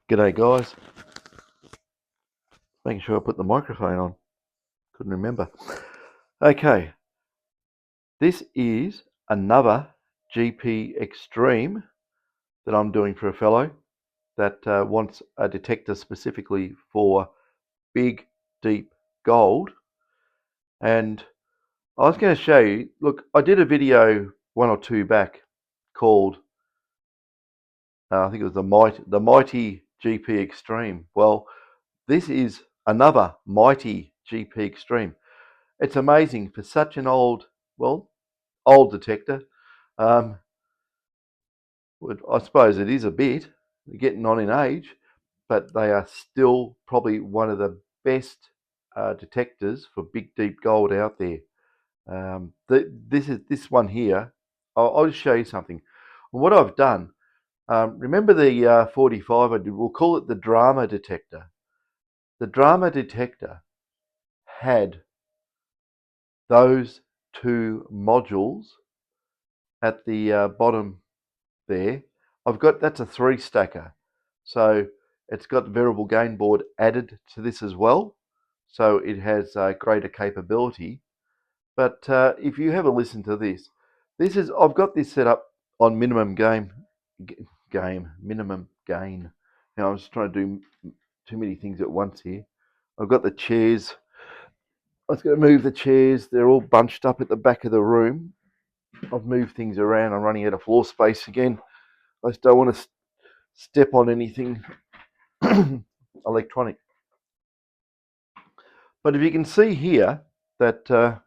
G'day guys, making sure I put the microphone on, couldn't remember. Okay, this is another GP Extreme that I'm doing for a fellow that wants a detector specifically for big, deep gold. And I was going to show you, look, I did a video one or two back called, I think it was the Mighty GP Extreme. Well, this is another Mighty GP Extreme. It's amazing for such an old detector. Um, I suppose it is a bit getting on in age, but they are still probably one of the best detectors for big deep gold out there. This one here. I'll just show you something. What I've done. Remember the 45 I did? We'll call it the drama detector. The drama detector had those two modules at the bottom there. That's a 3-stacker. So it's got the variable gain board added to this as well. So it has greater capability. But if you have a listen to this, I've got this set up on minimum gain. Now I'm just trying to do too many things at once here. I've got the chairs. I was going to move the chairs. They're all bunched up at the back of the room. I've moved things around. I'm running out of floor space again. I just don't want to step on anything electronic. But if you can see here that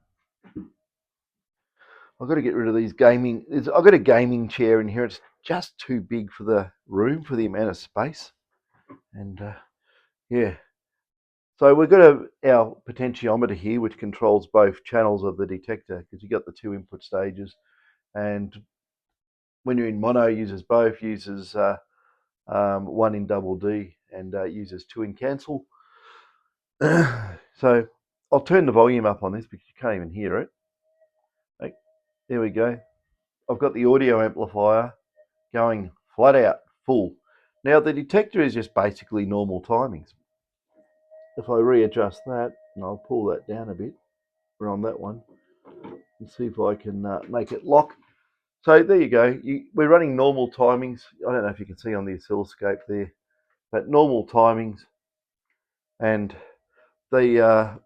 I've got to get rid of these gaming. I've got a gaming chair in here. It's just too big for the room, for the amount of space. And yeah. So we've got our potentiometer here, which controls both channels of the detector, because you've got the 2 input stages. And when you're in mono, uses both, uses 1 in double D and uses 2 in cancel. So I'll turn the volume up on this because you can't even hear it. Like, there we go. I've got the audio amplifier going flat out full. Now the detector is just basically normal timings. If I readjust that, and I'll pull that down a bit, we're on that one, and see if I can make it lock. So there you go. We're running normal timings. I don't know if you can see on the oscilloscope there, but normal timings, and the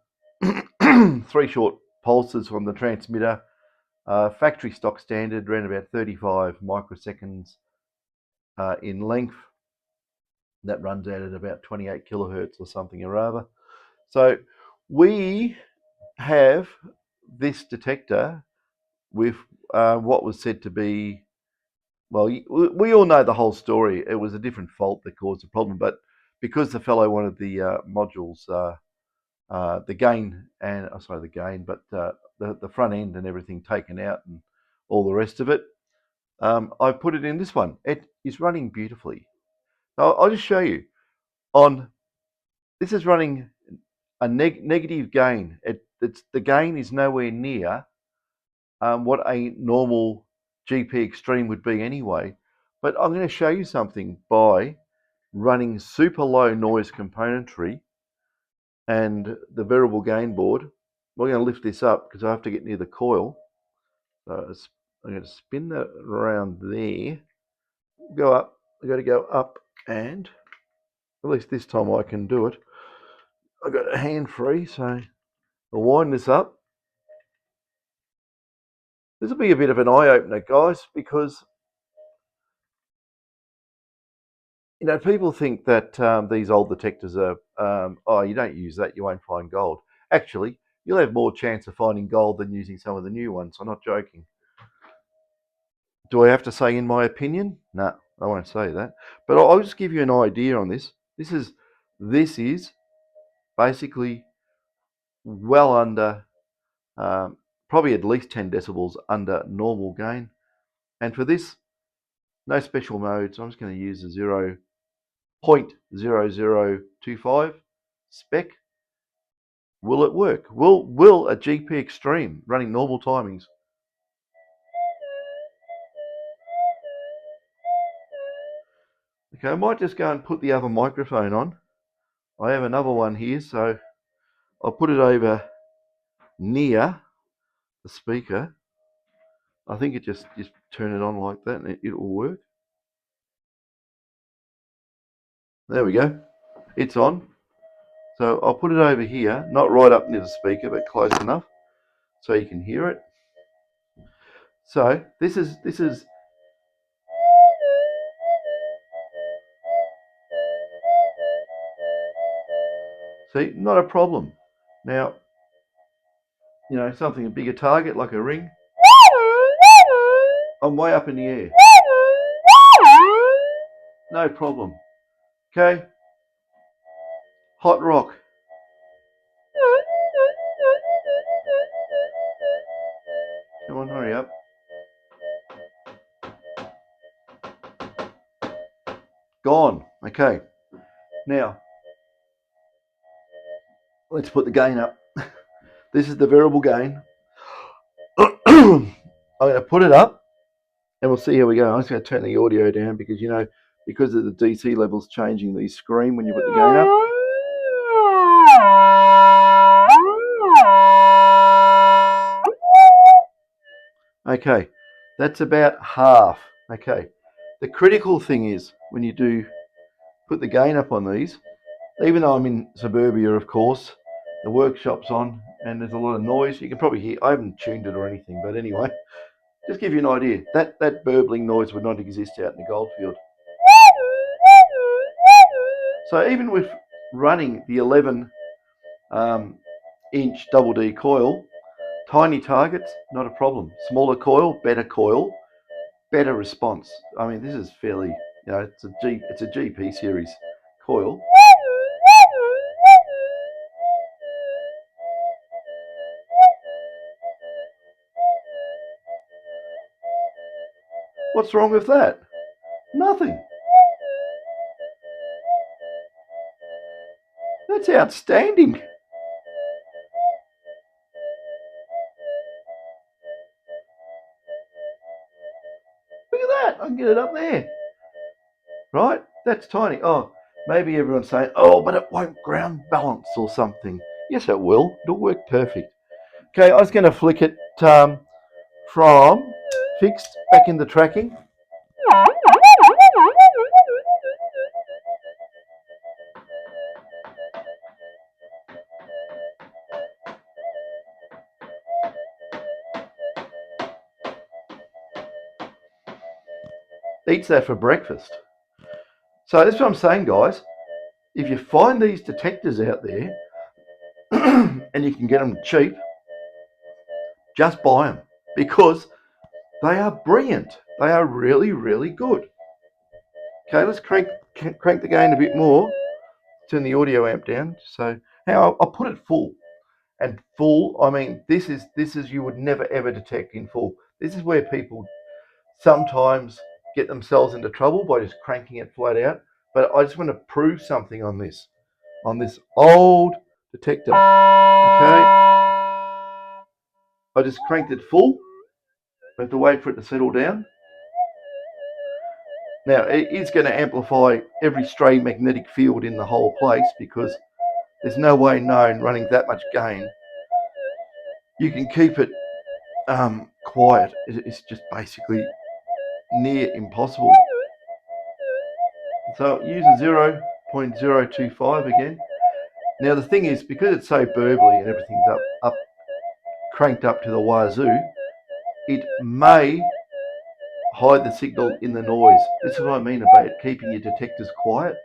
3 short pulses from the transmitter, factory stock standard, around about 35 microseconds in length. That runs out at about 28 kilohertz or something or other. So we have this detector with what was said to be, well, we all know the whole story. It was a different fault that caused the problem, but because the fellow wanted the modules, the gain and the front end and everything taken out and all the rest of it, I put it in this one. It is running beautifully. I'll just show you. This is running a negative gain. The gain is nowhere near what a normal GP Extreme would be anyway. But I'm going to show you something by running super low noise componentry and the variable gain board. We're going to lift this up because I have to get near the coil. So I'm going to spin that around there. Go up. I've got to go up, and at least this time I can do it. I've got a hand free, so I'll wind this up. This will be a bit of an eye-opener, guys, because people think that these old detectors are, oh, you don't use that, you won't find gold. Actually, you'll have more chance of finding gold than using some of the new ones. I'm not joking. Do I have to say in my opinion? No, I won't say that. But I'll just give you an idea on this. This is basically well under, probably at least 10 decibels under normal gain. And for this, no special modes. I'm just going to use a 0.0025 spec. Will it work? Will a GP Extreme running normal timings? Okay, I might just go and put the other microphone on. I have another one here, so I'll put it over near the speaker. I think it just turn it on like that and it will work. There we go. It's on. So I'll put it over here, not right up near the speaker, but close enough so you can hear it. So this is see, not a problem. Now, you know, something a bigger target like a ring, I'm way up in the air. No problem. Okay. Hot rock. Come on, hurry up. Gone. Okay. Now, let's put the gain up. This is the variable gain. I'm going to put it up and we'll see how we go. I'm just going to turn the audio down because, you know, because of the DC levels changing, the screen when you put the gain up. Okay, that's about half. Okay, the critical thing is when you do put the gain up on these, even though I'm in suburbia, of course, the workshop's on and there's a lot of noise. You can probably hear, I haven't tuned it or anything, but anyway, just give you an idea. That burbling noise would not exist out in the goldfield. So even with running the 11 inch double D coil, tiny targets, not a problem. Smaller coil, better response. I mean, this is fairly, you know, it's a GP series coil. What's wrong with that? Nothing. That's outstanding. Look at that. I can get it up there. Right? That's tiny. Oh, maybe everyone's saying, oh, but it won't ground balance or something. Yes, it will. It'll work perfect. Okay, I was going to flick it from fixed back into tracking. Eats that for breakfast. So that's what I'm saying, guys. If you find these detectors out there and you can get them cheap, just buy them because they are brilliant. They are really, really good. Okay, let's crank the gain a bit more. Turn the audio amp down. So now I'll put it full. And full, I mean, this is you would never ever detect in full. This is where people sometimes get themselves into trouble by just cranking it flat out. But I just want to prove something on this old detector. Okay, I just cranked it full. We have to wait for it to settle down. Now it is going to amplify every stray magnetic field in the whole place because there's no way known running that much gain. You can keep it quiet. It's just basically near impossible. So use a 0.025 again. Now the thing is, because it's so burbly and everything's up cranked up to the wazoo, it may hide the signal in the noise. This is what I mean about keeping your detectors quiet.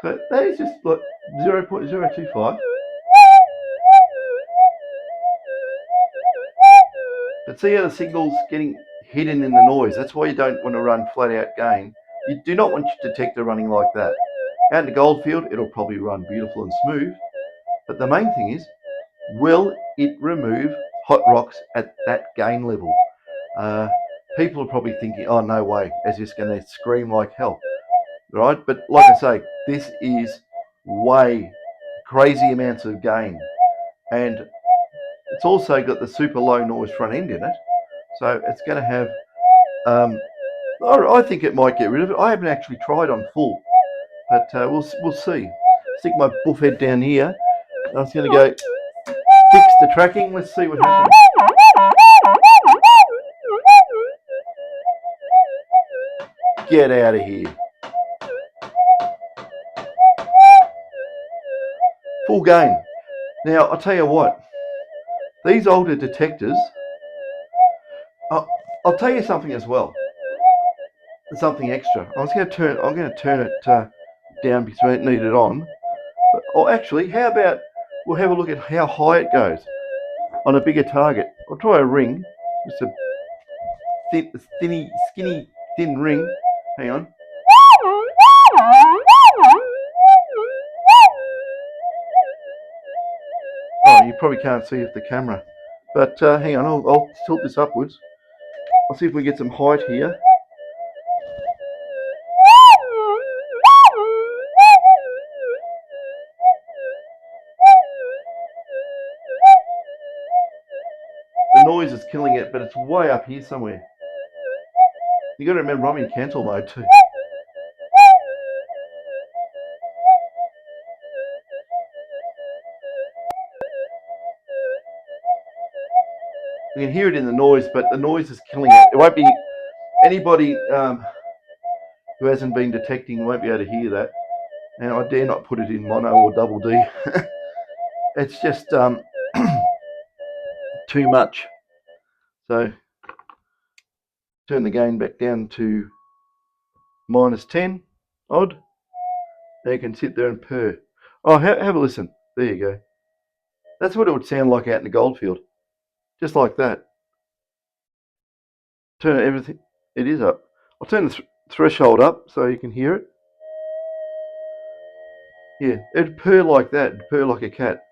So that is just like 0.025. But see how the signal's getting hidden in the noise. That's why you don't want to run flat out gain. You do not want your detector running like that. Out in the goldfield, it'll probably run beautiful and smooth. But the main thing is, will it remove hot rocks at that gain level? people are probably thinking, oh, no way, it's just going to scream like hell, right? But like I say, this is way crazy amounts of gain. And it's also got the super low noise front end in it. So it's going to have, I think it might get rid of it. I haven't actually tried on full, but we'll see. Stick my buff head down here. I was going to go fix the tracking. Let's see what happens. Get out of here. Full gain. Now, I'll tell you what. These older detectors, I'll tell you something as well. Something extra. I'm going to turn it down because we don't need it on. Or actually, how about we'll have a look at how high it goes on a bigger target. I'll try a ring, just a skinny, thin ring. Hang on. Oh, you probably can't see with the camera, but hang on. I'll tilt this upwards. I'll see if we get some height here. The noise is killing it, but it's way up here somewhere. You got to remember I'm in cancel mode too. You can hear it in the noise, but the noise is killing it. It won't be anybody who hasn't been detecting won't be able to hear that. And I dare not put it in mono or double D. It's just too much. So turn the gain back down to -10 odd. Now you can sit there and purr. Oh, have a listen. There you go. That's what it would sound like out in the goldfield. Just like that. Turn everything. It is up. I'll turn the threshold up so you can hear it. Yeah, it'd purr like that. It'd purr like a cat.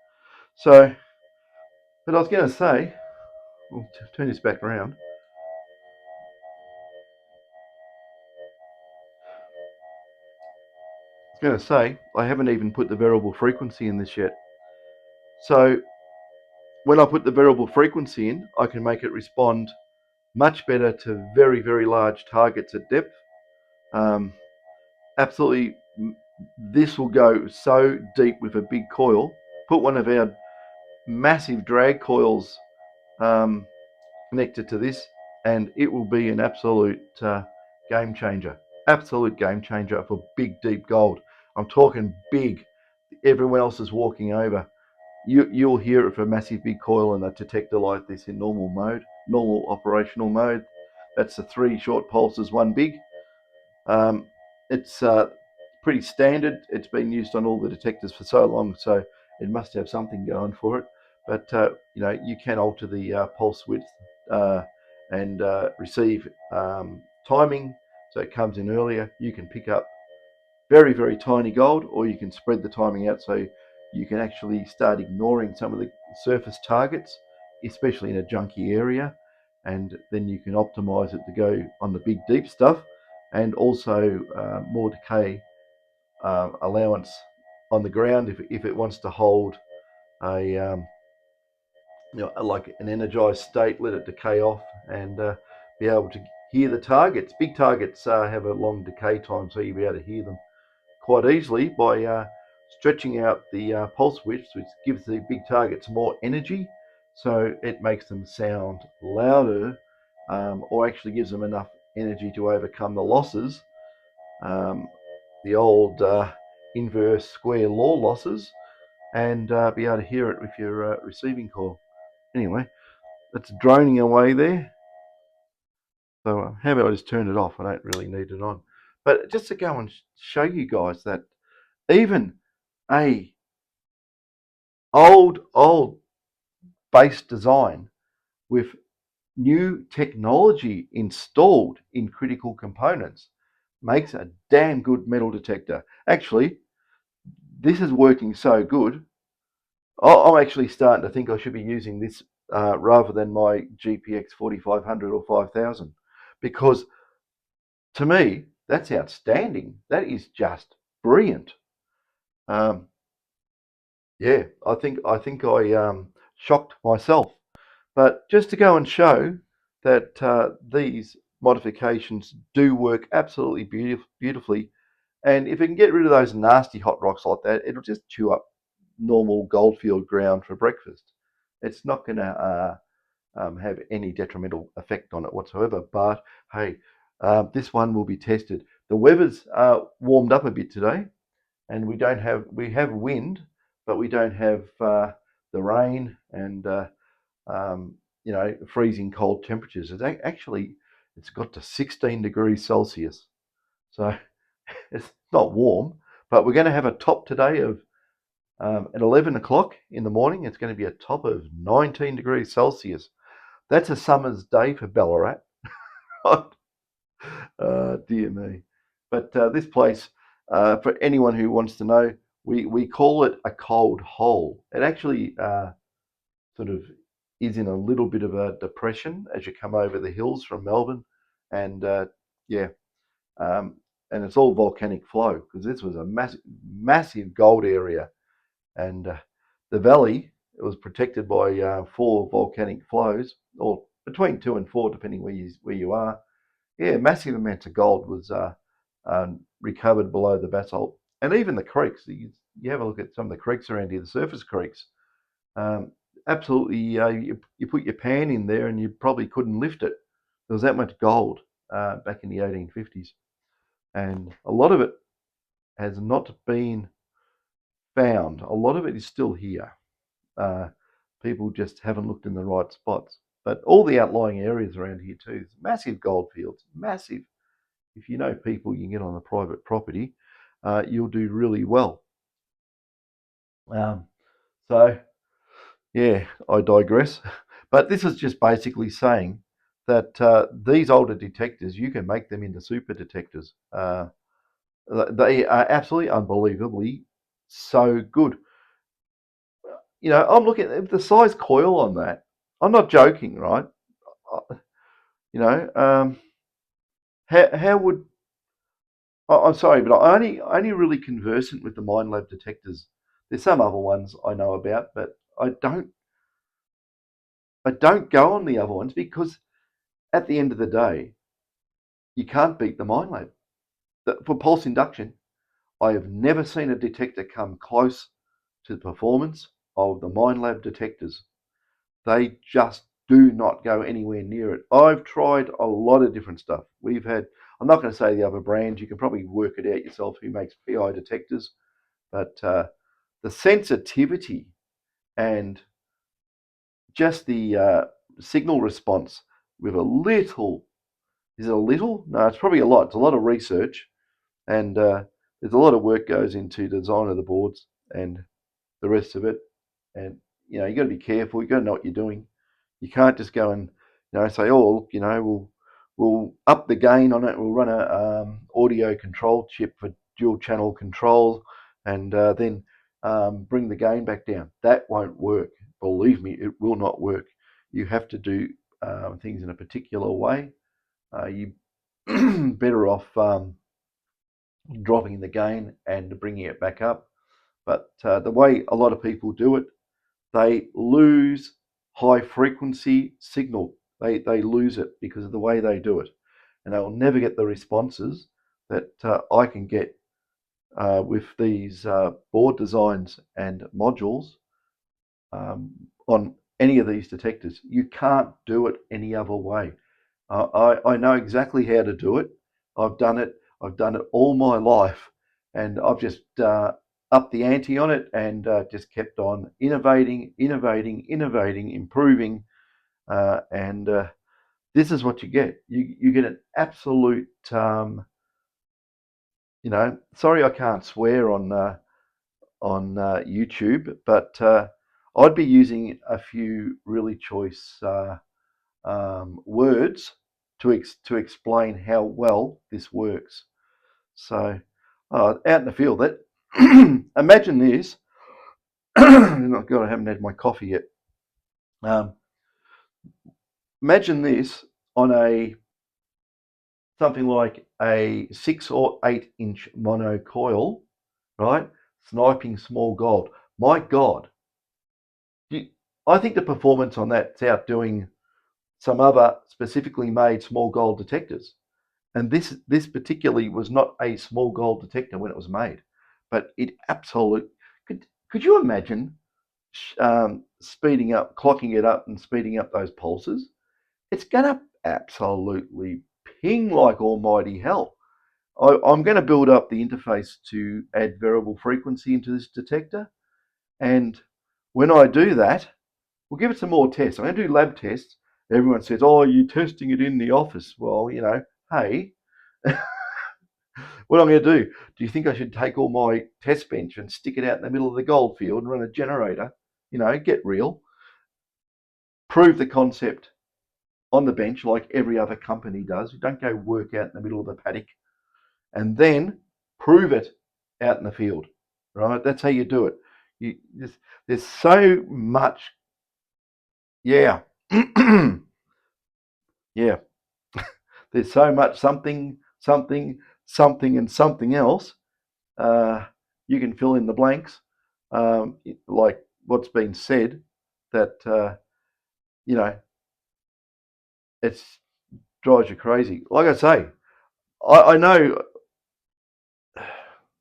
So, but I was going to say, we'll turn this back around. I was going to say, I haven't even put the variable frequency in this yet. So, when I put the variable frequency in, I can make it respond much better to very, very large targets at depth. Absolutely, this will go so deep with a big coil. Put one of our massive drag coils connected to this, and it will be an absolute game changer. Absolute game changer for big, deep gold. I'm talking big. Everyone else is walking over. You'll hear it for a massive big coil and a detector like this in normal mode, normal operational mode. That's the 3 short pulses, 1 big. It's pretty standard. It's been used on all the detectors for so long, so it must have something going for it. But you can alter the pulse width and receive timing, so it comes in earlier. You can pick up very, very tiny gold, or you can spread the timing out so you can actually start ignoring some of the surface targets, especially in a junky area, and then you can optimize it to go on the big deep stuff, and also more decay allowance on the ground if it wants to hold a like an energized state, let it decay off and be able to hear the targets. Big targets have a long decay time, so you'll be able to hear them quite easily by stretching out the pulse width, which gives the big targets more energy, so it makes them sound louder, or actually gives them enough energy to overcome the losses, the old inverse square law losses, and be able to hear it with your receiving coil. Anyway, it's droning away there. So how about I just turn it off? I don't really need it on. But just to go and show you guys that even a old base design with new technology installed in critical components makes a damn good metal detector. Actually, this is working so good, I'm actually starting to think I should be using this rather than my GPX 4500 or 5000. because to me, that's outstanding. That is just brilliant. Um, yeah, I shocked myself. But just to go and show that these modifications do work absolutely beautifully, and if it can get rid of those nasty hot rocks like that, it'll just chew up normal goldfield ground for breakfast. It's not going to have any detrimental effect on it whatsoever. But hey, this one will be tested. The weather's warmed up a bit today, and we have wind, but we don't have the rain and freezing cold temperatures. It's got to 16 degrees Celsius, so it's not warm. But we're going to have a top today of at 11 o'clock in the morning. It's going to be a top of 19 degrees Celsius. That's a summer's day for Ballarat. Dear me. But this place, for anyone who wants to know, we call it a cold hole. It actually sort of is in a little bit of a depression as you come over the hills from Melbourne. And yeah, and it's all volcanic flow because this was a massive gold area. And the valley, it was protected by 4 volcanic flows, or between 2 and 4, depending where you are. Yeah, massive amounts of gold was recovered below the basalt, and even the creeks. You have a look at some of the creeks around here, the surface creeks. Um, Absolutely, you put your pan in there, and you probably couldn't lift it. There was that much gold back in the 1850s, and a lot of it has not been found. A lot of it is still here. Uh, People just haven't looked in the right spots. But all the outlying areas around here too, massive gold fields, massive. If you know people you can get on a private property, you'll do really well. Um, so, yeah, I digress. But this is just basically saying that these older detectors, you can make them into super detectors. They are absolutely unbelievably so good. I'm looking at the size coil on that. I'm not joking, right? You know, how would I'm sorry, but I only really conversant with the Minelab detectors. There's some other ones I know about, but I don't go on the other ones because at the end of the day, you can't beat the Minelab. For pulse induction, I have never seen a detector come close to the performance of the Minelab detectors. They just do not go anywhere near it. I've tried a lot of different stuff. I'm not going to say the other brands, you can probably work it out yourself who makes PI detectors, but the sensitivity and just the signal response with a little, is it a little? No, it's probably a lot. It's a lot of research, and there's a lot of work goes into the design of the boards and the rest of it. And you got to be careful. You got to know what you're doing. You can't just go and say, oh, look, we'll up the gain on it. We'll run a audio control chip for dual channel control, and then bring the gain back down. That won't work. Believe me, it will not work. You have to do things in a particular way. You better off dropping the gain and bringing it back up. But the way a lot of people do it, they lose high frequency signal. They lose it because of the way they do it, and they will never get the responses that I can get with these board designs and modules on any of these detectors. You can't do it any other way. I know exactly how to do it. I've done it. I've done it all my life, and I've just upped the ante on it and just kept on innovating, improving, and this is what you get. You get an absolute. Sorry, I can't swear on YouTube, but I'd be using a few really choice words to explain how well this works. So, out in the field, that imagine this. Oh God, I haven't had my coffee yet. Um, Imagine this on a something like a 6 or 8 inch mono coil, right? Sniping small gold. My God, I think the performance on that's outdoing some other specifically made small gold detectors. And this particularly was not a small gold detector when it was made, but it absolutely could you imagine speeding up, clocking it up, and speeding up those pulses? It's gonna absolutely ping like almighty hell. I'm going to build up the interface to add variable frequency into this detector, and when I do that, we'll give it some more tests. I'm going to do lab tests. Everyone says, "Oh, you're testing it in the office." Well, hey, what I'm going to do? Do you think I should take all my test bench and stick it out in the middle of the gold field and run a generator? Get real. Prove the concept on the bench like every other company does. You don't go work out in the middle of the paddock and then prove it out in the field, right? That's how you do it. There's so much, yeah, yeah. There's so much something, something, something, and something else. You can fill in the blanks, like what's been said. That you know, it drives you crazy. Like I say, I know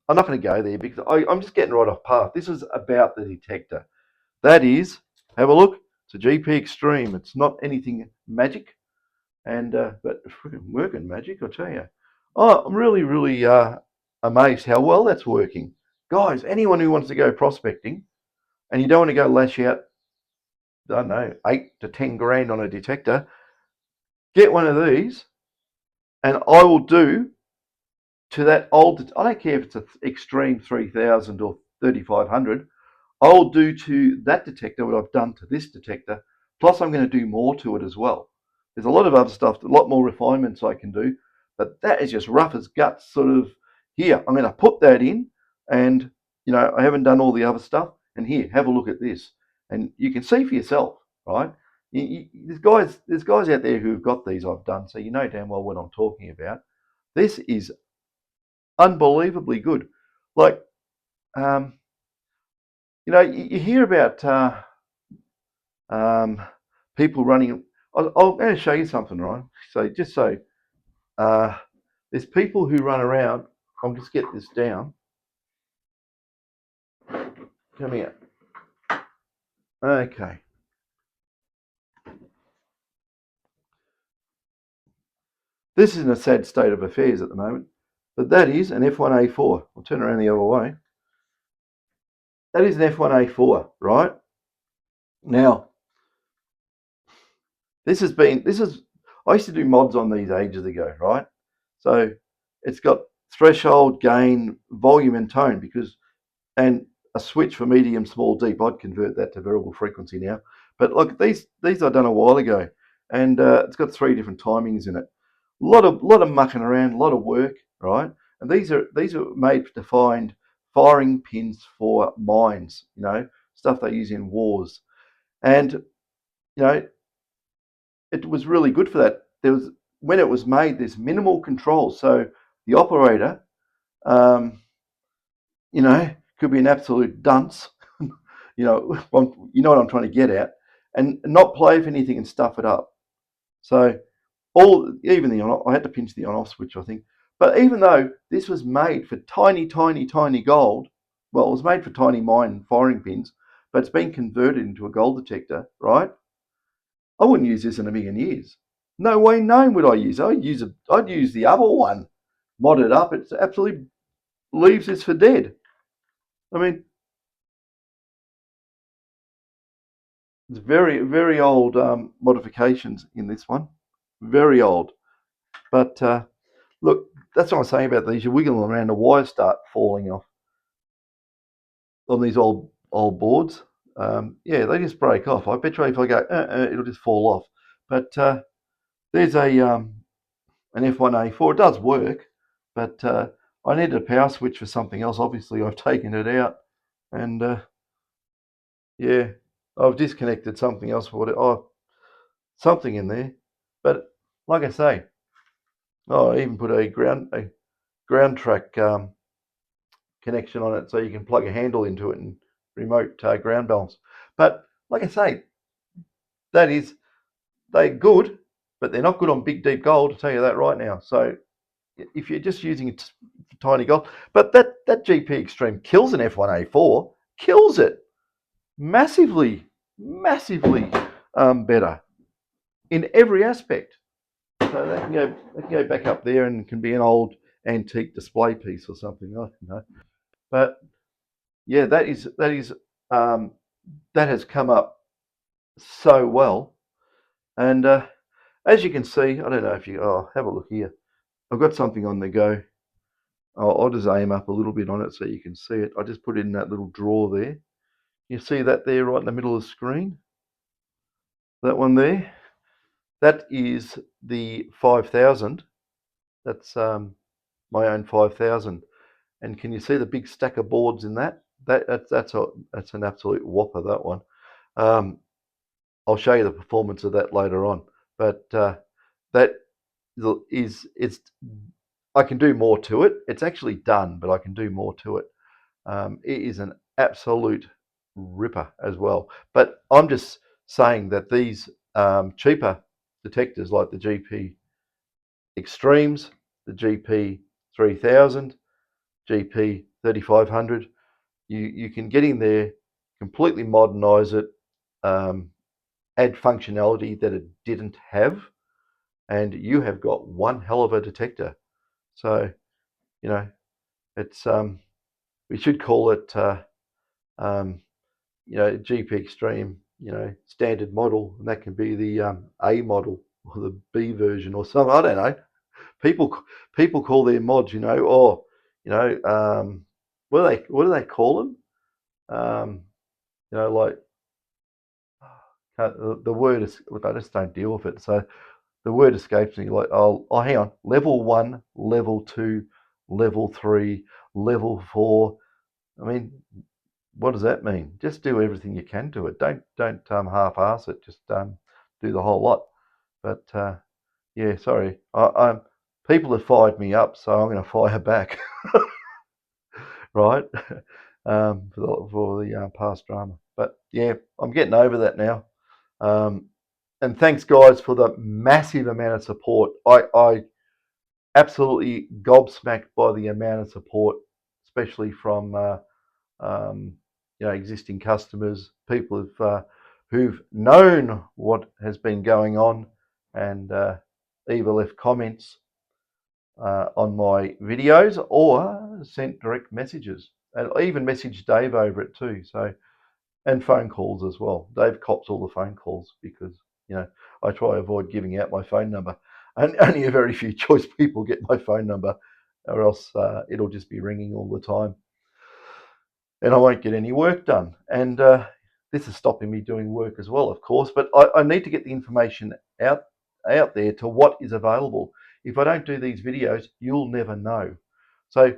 I'm not going to go there because I'm just getting right off path. This is about the detector. That is, have a look. It's a GP Extreme. It's not anything magic, and but freaking working magic, I tell you. Oh, I'm really, really amazed how well that's working, guys. Anyone who wants to go prospecting and you don't want to go lash out, I don't know, 8 to 10 grand on a detector, get one of these, and I will do to that old. I don't care if it's an Extreme 3000 or 3500. I'll do to that detector what I've done to this detector, plus I'm going to do more to it as well. There's a lot of other stuff, a lot more refinements I can do, but that is just rough as guts, sort of, here, I'm going to put that in, and, I haven't done all the other stuff, and here, have a look at this. And you can see for yourself, right? There's guys out there who've got these I've done, so you know damn well what I'm talking about. This is unbelievably good. Like, um, you hear about um, people running. I'm going to show you something, right? So uh, there's people who run around. I'll just get this down. Come here. Okay. This is in a sad state of affairs at the moment, but that is an F1A4. I'll turn around the other way. That is an F1A4, right? Now, I used to do mods on these ages ago, right? So it's got threshold, gain, volume, and tone and a switch for medium, small, deep. I'd convert that to variable frequency now. But look, these I done a while ago, and it's got 3 different timings in it. A lot of mucking around, a lot of work, right? And these are made to find firing pins for mines, stuff they use in wars. And it was really good for that. When it was made, there's minimal control, so the operator, um, could be an absolute dunce, you know what I'm trying to get at, and not play for anything and stuff it up. So even the on, I had to pinch the on-off switch, I think. But even though this was made for tiny, tiny, tiny gold, well, it was made for tiny mine firing pins, but it's been converted into a gold detector, right? I wouldn't use this in a million years. No way known would I use. I'd use the other one, mod it up. It's absolutely leaves this for dead. I mean, it's very, very old modifications in this one. Very old. But look, that's what I'm saying about these. You wiggle them around, the wires start falling off on these old boards. Yeah, they just break off. I bet you if I go, it'll just fall off. But there's an F1A4. It does work, but I needed a power switch for something else. Obviously, I've taken it out, and yeah, I've disconnected something else for it. Oh, something in there. But like I say, Oh, I even put a ground track connection on it, so you can plug a handle into it and remote ground balance. But like I say, they're good, but they're not good on big deep gold. I'll tell you that right now. So if you're just using tiny gold, but that GP Extreme kills an F1A4, kills it massively, massively better in every aspect. So that can go back up there and can be an old antique display piece or something. I don't know. But yeah, um, that has come up so well. And as you can see, I don't know if you have a look here. I've got something on the go. I'll just aim up a little bit on it so you can see it. I just put it in that little drawer there. You see that there right in the middle of the screen? That one there? That is the 5000. That's my own 5000. And can you see the big stack of boards in that? That's an absolute whopper, that one. I'll show you the performance of that later on. But that it's I can do more to it. It's actually done, but I can do more to it. It is an absolute ripper as well. But I'm just saying that these cheaper detectors like the GP Extremes, the GP 3000, GP 3500, you can get in there, completely modernize it, add functionality that it didn't have, and you have got one hell of a detector. So, you know, it's we should call it GP Extreme, standard model, and that can be the A model or the B version or something. I don't know. People people call their mods, what do they call them? Like the word is. Look, I just don't deal with it. So the word escapes me. Like, hang on, level 1, level 2, level 3, level 4. I mean, what does that mean? Just do everything you can to it. Don't half-ass it. Just do the whole lot. But yeah, sorry. People have fired me up, so I'm going to fire back, right? For the past drama. But yeah, I'm getting over that now. And thanks, guys, for the massive amount of support. I absolutely gobsmacked by the amount of support, especially from existing customers, people who've known what has been going on, and either left comments on my videos or sent direct messages, and I even messaged Dave over it too. So, and phone calls as well. Dave cops all the phone calls because I try to avoid giving out my phone number, and only a very few choice people get my phone number, or else it'll just be ringing all the time, and I won't get any work done. And this is stopping me doing work as well, of course. But I need to get the information out there to what is available. If I don't do these videos, you'll never know. So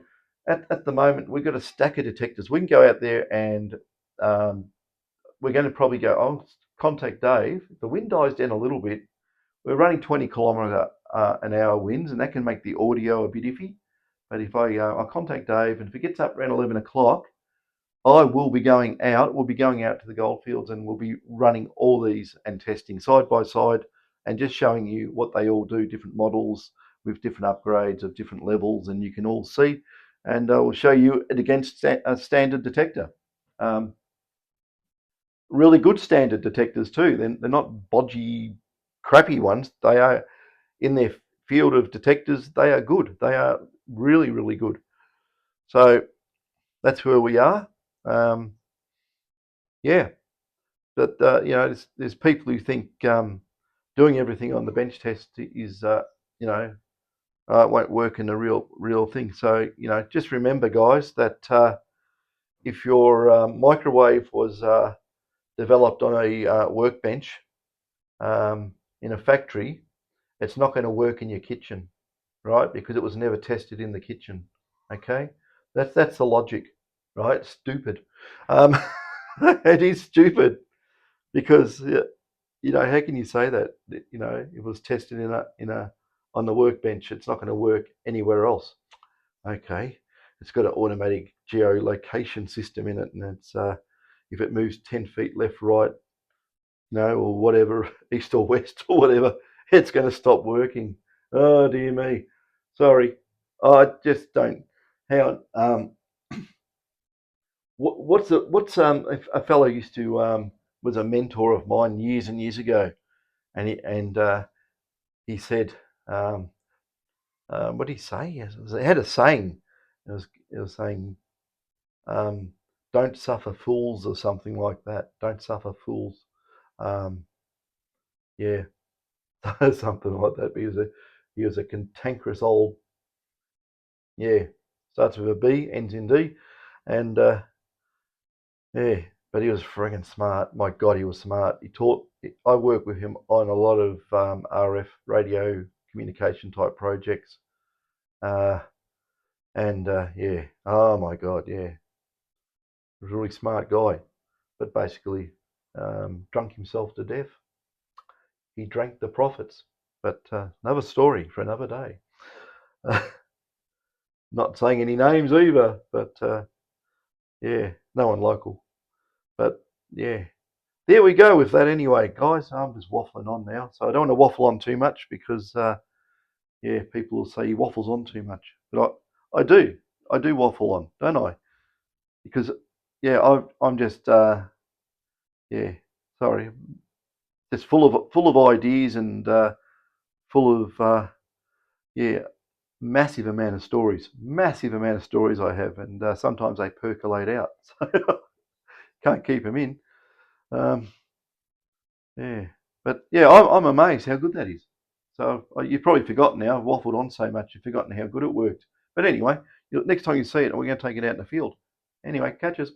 at the moment, we've got a stack of detectors. We can go out there and we're going to probably go, I'll contact Dave. If the wind dies down a little bit, we're running 20 kilometre an hour winds, and that can make the audio a bit iffy. But if I'll contact Dave, and if it gets up around 11 o'clock, I will be going out. We'll be going out to the goldfields, and we'll be running all these and testing side by side, and just showing you what they all do, different models with different upgrades of different levels, and you can all see. And we'll show you it against a standard detector. Really good standard detectors too. They're not bodgy, crappy ones. They are in their field of detectors. They are good. They are really, really good. So that's where we are. Yeah. But there's people who think doing everything on the bench test is it won't work in the real thing. So just remember, guys, that if your microwave was developed on a workbench in a factory, it's not going to work in your kitchen, right? Because it was never tested in the kitchen. Okay, that's the logic, right? Stupid. It is stupid because how can you say that? It was tested in a on the workbench. It's not going to work anywhere else. Okay, it's got an automatic geolocation system in it, and it's if it moves 10 feet left, right, or whatever, east or west or whatever, it's going to stop working. Oh dear me, sorry, I just don't. Hang on. What's a fellow used to was a mentor of mine years and years ago, and he said, what did he say? He had a saying. It was saying, "Don't suffer fools," or something like that. Don't suffer fools. Um, yeah, something like that. He was a cantankerous old, yeah, starts with a B, ends in D, and yeah, but he was friggin' smart. My God, he was smart. I worked with him on a lot of RF radio communication type projects. Uh, and yeah, oh my God, yeah, he was a really smart guy, but basically drunk himself to death. He drank the profits. But another story for another day. Not saying any names either, but yeah, no one local. But yeah, there we go with that anyway, guys. I'm just waffling on now, so I don't want to waffle on too much because yeah, people will say he waffles on too much. But I do waffle on, don't I? Because yeah, I'm just yeah, sorry, just full of ideas and full of yeah, massive amount of stories I have, and sometimes they percolate out, so can't keep them in. Um, yeah, but yeah, I'm amazed how good that is. So you've probably forgotten now. I've waffled on so much, you've forgotten how good it worked. But anyway, next time you see it, we're going to take it out in the field. Anyway, catch us.